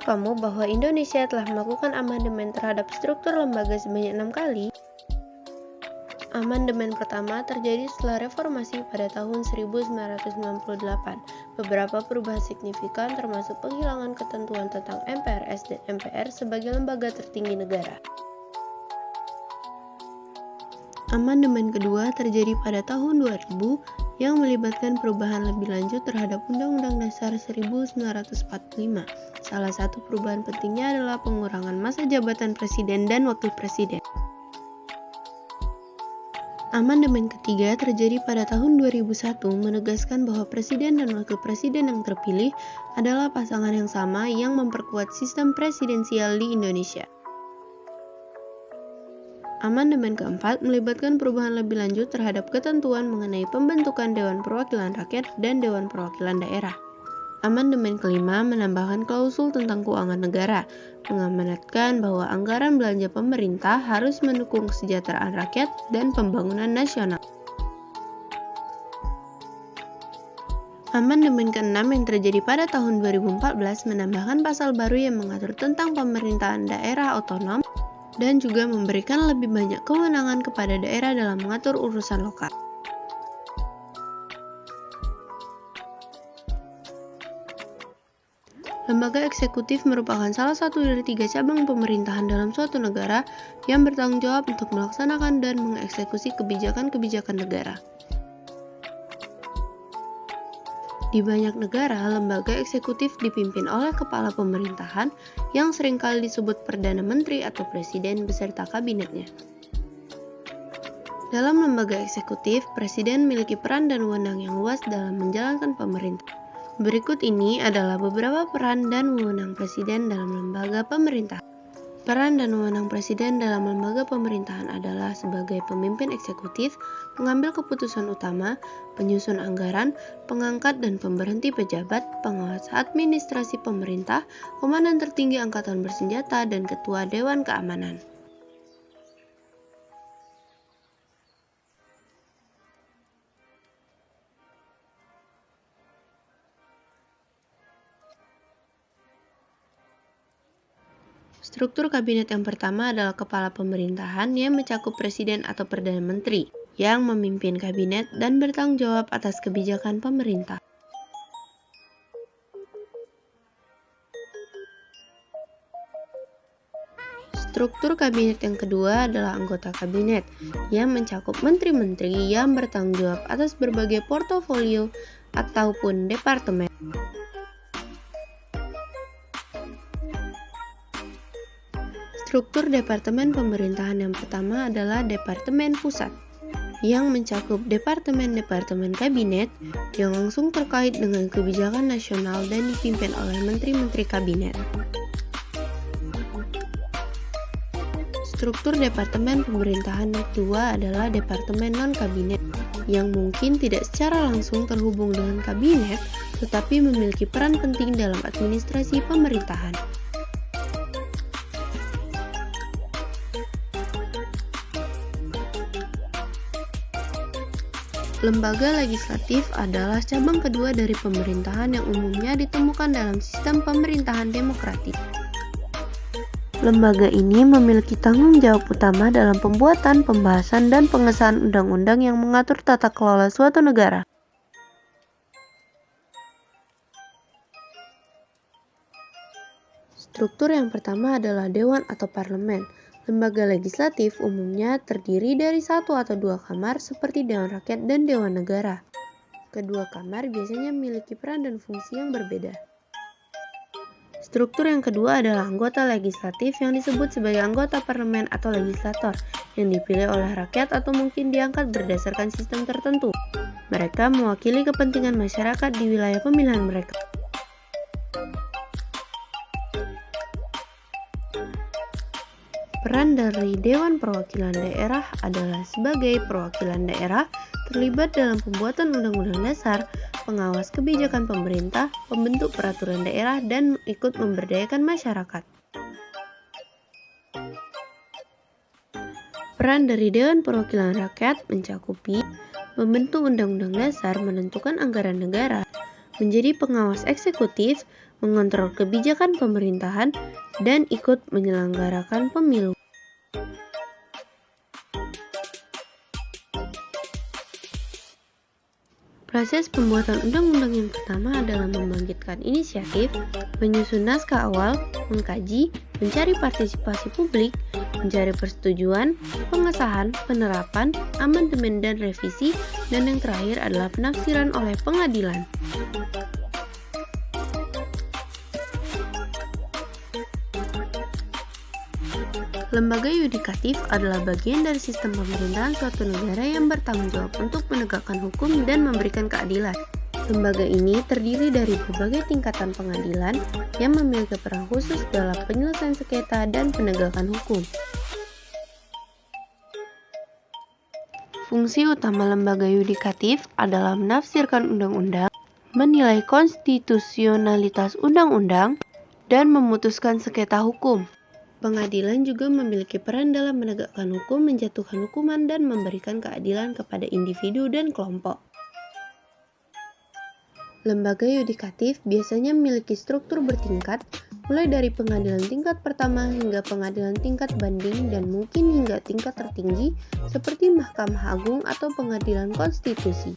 kamu bahwa Indonesia telah melakukan amandemen terhadap struktur lembaga sebanyak 6 kali? Amandemen pertama terjadi setelah reformasi pada tahun 1998. Beberapa perubahan signifikan termasuk penghilangan ketentuan tentang MPRS dan MPR sebagai lembaga tertinggi negara. Amandemen kedua terjadi pada tahun 2000 yang melibatkan perubahan lebih lanjut terhadap Undang-Undang Dasar 1945. Salah satu perubahan pentingnya adalah pengurangan masa jabatan presiden dan wakil presiden. Amandemen ketiga terjadi pada tahun 2001 menegaskan bahwa presiden dan wakil presiden yang terpilih adalah pasangan yang sama yang memperkuat sistem presidensial di Indonesia. Amandemen keempat melibatkan perubahan lebih lanjut terhadap ketentuan mengenai pembentukan Dewan Perwakilan Rakyat dan Dewan Perwakilan Daerah. Amandemen kelima menambahkan klausul tentang keuangan negara, mengamanatkan bahwa anggaran belanja pemerintah harus mendukung kesejahteraan rakyat dan pembangunan nasional. Amandemen ke-6 yang terjadi pada tahun 2014 menambahkan pasal baru yang mengatur tentang pemerintahan daerah otonom dan juga memberikan lebih banyak kewenangan kepada daerah dalam mengatur urusan lokal. Lembaga eksekutif merupakan salah satu dari 3 cabang pemerintahan dalam suatu negara yang bertanggung jawab untuk melaksanakan dan mengeksekusi kebijakan-kebijakan negara. Di banyak negara, lembaga eksekutif dipimpin oleh kepala pemerintahan yang seringkali disebut Perdana Menteri atau Presiden beserta kabinetnya. Dalam lembaga eksekutif, Presiden memiliki peran dan wewenang yang luas dalam menjalankan pemerintah. Berikut ini adalah beberapa peran dan wewenang Presiden dalam lembaga pemerintahan. Peran dan wewenang Presiden dalam lembaga pemerintahan adalah sebagai pemimpin eksekutif, pengambil keputusan utama, penyusun anggaran, pengangkat dan pemberhenti pejabat, pengawas administrasi pemerintah, komandan tertinggi angkatan bersenjata, dan ketua Dewan Keamanan. Struktur kabinet yang pertama adalah kepala pemerintahan yang mencakup presiden atau perdana menteri yang memimpin kabinet dan bertanggung jawab atas kebijakan pemerintah. Struktur kabinet yang kedua adalah anggota kabinet yang mencakup menteri-menteri yang bertanggung jawab atas berbagai portofolio ataupun departemen. Struktur departemen pemerintahan yang pertama adalah Departemen Pusat, yang mencakup departemen-departemen kabinet yang langsung terkait dengan kebijakan nasional dan dipimpin oleh menteri-menteri kabinet. Struktur departemen pemerintahan kedua adalah Departemen Non-Kabinet, yang mungkin tidak secara langsung terhubung dengan kabinet, tetapi memiliki peran penting dalam administrasi pemerintahan. Lembaga legislatif adalah cabang kedua dari pemerintahan yang umumnya ditemukan dalam sistem pemerintahan demokratis. Lembaga ini memiliki tanggung jawab utama dalam pembuatan, pembahasan, dan pengesahan undang-undang yang mengatur tata kelola suatu negara. Struktur yang pertama adalah Dewan atau Parlemen. Lembaga legislatif umumnya terdiri dari 1 atau 2 kamar seperti Dewan Rakyat dan Dewan Negara. Kedua kamar biasanya memiliki peran dan fungsi yang berbeda. Struktur yang kedua adalah anggota legislatif yang disebut sebagai anggota parlemen atau legislator yang dipilih oleh rakyat atau mungkin diangkat berdasarkan sistem tertentu. Mereka mewakili kepentingan masyarakat di wilayah pemilihan mereka. Peran dari Dewan Perwakilan Daerah adalah sebagai perwakilan daerah terlibat dalam pembuatan undang-undang dasar, pengawas kebijakan pemerintah, pembentuk peraturan daerah, dan ikut memberdayakan masyarakat. Peran dari Dewan Perwakilan Rakyat mencakupi membentuk undang-undang dasar, menentukan anggaran negara, menjadi pengawas eksekutif, mengontrol kebijakan pemerintahan, dan ikut menyelenggarakan pemilu. Proses pembuatan undang-undang yang pertama adalah membangkitkan inisiatif, menyusun naskah awal, mengkaji, mencari partisipasi publik, mencari persetujuan, pengesahan, penerapan, amandemen dan revisi, dan yang terakhir adalah penafsiran oleh pengadilan. Lembaga yudikatif adalah bagian dari sistem pemerintahan suatu negara yang bertanggung jawab untuk menegakkan hukum dan memberikan keadilan. Lembaga ini terdiri dari berbagai tingkatan pengadilan yang memiliki peran khusus dalam penyelesaian sengketa dan penegakan hukum. Fungsi utama lembaga yudikatif adalah menafsirkan undang-undang, menilai konstitusionalitas undang-undang, dan memutuskan sengketa hukum. Pengadilan juga memiliki peran dalam menegakkan hukum, menjatuhkan hukuman, dan memberikan keadilan kepada individu dan kelompok. Lembaga yudikatif biasanya memiliki struktur bertingkat, mulai dari pengadilan tingkat pertama hingga pengadilan tingkat banding dan mungkin hingga tingkat tertinggi seperti Mahkamah Agung atau Pengadilan Konstitusi.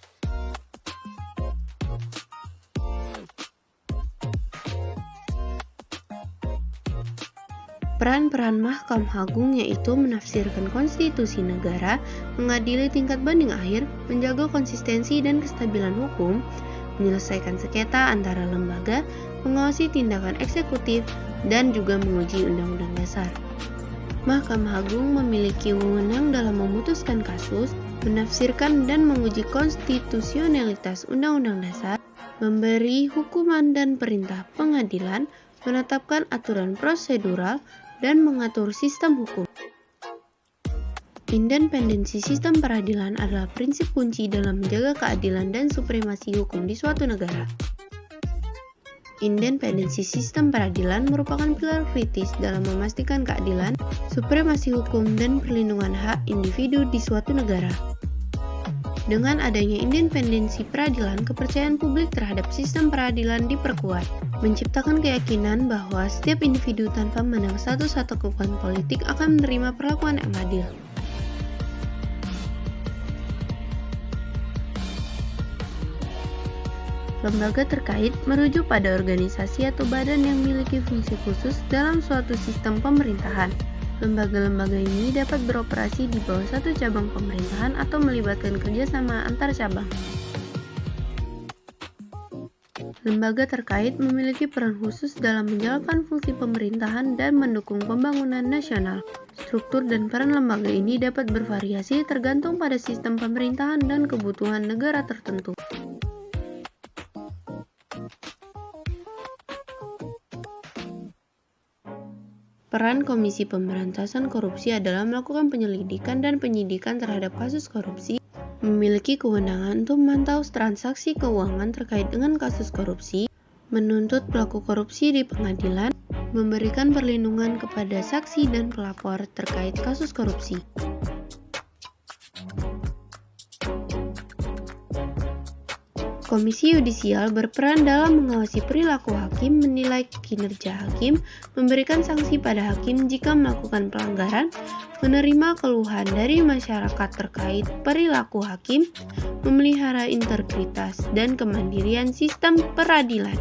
Peran-peran Mahkamah Agung yaitu menafsirkan konstitusi negara, mengadili tingkat banding akhir, menjaga konsistensi dan kestabilan hukum, menyelesaikan sengketa antara lembaga, mengawasi tindakan eksekutif, dan juga menguji undang-undang dasar. Mahkamah Agung memiliki wewenang dalam memutuskan kasus, menafsirkan dan menguji konstitusionalitas undang-undang dasar, memberi hukuman dan perintah pengadilan, menetapkan aturan prosedural, dan mengatur sistem hukum. Independensi sistem peradilan adalah prinsip kunci dalam menjaga keadilan dan supremasi hukum di suatu negara. Independensi sistem peradilan merupakan pilar kritis dalam memastikan keadilan, supremasi hukum, dan perlindungan hak individu di suatu negara. Dengan adanya independensi peradilan, kepercayaan publik terhadap sistem peradilan diperkuat, menciptakan keyakinan bahwa setiap individu tanpa memandang status atau kekuatan politik akan menerima perlakuan yang adil. Lembaga terkait merujuk pada organisasi atau badan yang memiliki fungsi khusus dalam suatu sistem pemerintahan. Lembaga-lembaga ini dapat beroperasi di bawah satu cabang pemerintahan atau melibatkan kerjasama antar cabang. Lembaga terkait memiliki peran khusus dalam menjalankan fungsi pemerintahan dan mendukung pembangunan nasional. Struktur dan peran lembaga ini dapat bervariasi tergantung pada sistem pemerintahan dan kebutuhan negara tertentu. Peran Komisi Pemberantasan Korupsi adalah melakukan penyelidikan dan penyidikan terhadap kasus korupsi, memiliki kewenangan untuk memantau transaksi keuangan terkait dengan kasus korupsi, menuntut pelaku korupsi di pengadilan, memberikan perlindungan kepada saksi dan pelapor terkait kasus korupsi. Komisi Yudisial berperan dalam mengawasi perilaku hakim, menilai kinerja hakim, memberikan sanksi pada hakim jika melakukan pelanggaran, menerima keluhan dari masyarakat terkait perilaku hakim, memelihara integritas dan kemandirian sistem peradilan.